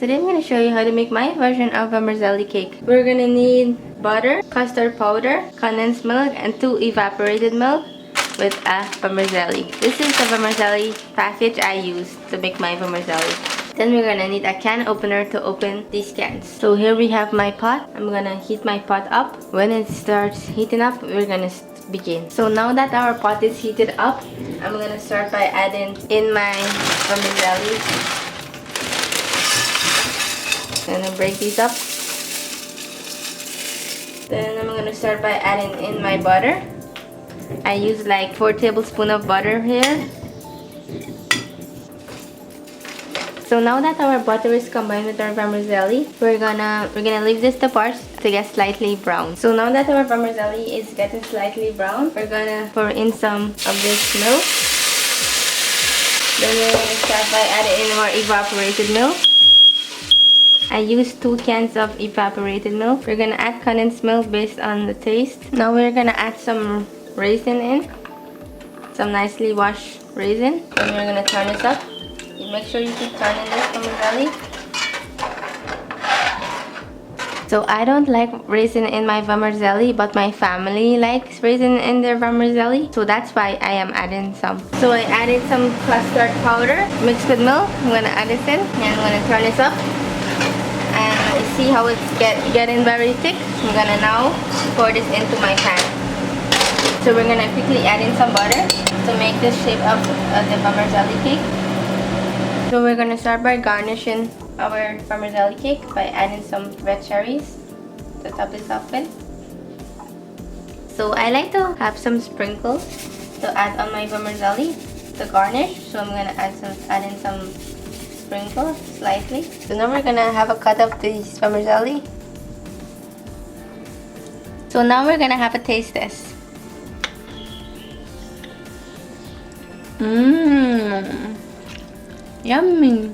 Today I'm going to show you how to make my version of vermicelli cake. We're going to need butter, custard powder, condensed milk, and 2 evaporated milk with a vermicelli. This is the vermicelli package I use to make my vermicelli. Then we're going to need a can opener to open these cans. So here we have my pot. I'm going to heat my pot up. When it starts heating up, we're going to begin. So now that our pot is heated up, I'm going to start by adding in my vermicelli. I'm going to break these up. Then I'm going to start by adding in my butter. I use like 4 tablespoons of butter here. So now that our butter is combined with our vermicelli, we're gonna leave this to parch to get slightly brown. So now that our vermicelli is getting slightly brown, we're gonna pour in some of this milk. Then we're gonna start by adding in more evaporated milk. I use 2 cans of evaporated milk. We're gonna add condensed milk based on the taste. Now we're gonna add some raisin in, some nicely washed raisin. Then we're gonna turn this up. Make sure you keep turning this vermicelli. So I don't like raisin in my vermicelli, but my family likes raisin in their vermicelli, so that's why I am adding some. So I added some custard powder mixed with milk. I'm gonna add this in and I'm gonna turn this up. And you see how it's getting very thick. I'm gonna now pour this into my pan. So we're gonna quickly add in some butter to make this shape of the vermicelli cake. So we're gonna start by garnishing our vermicelli cake by adding some red cherries to top this off with. So I like to have some sprinkles to add on my vermicelli to garnish. So I'm gonna add in some sprinkles slightly. So now we're gonna have a cut of this vermicelli. So now we're gonna have a taste test. Mmm. Yummy!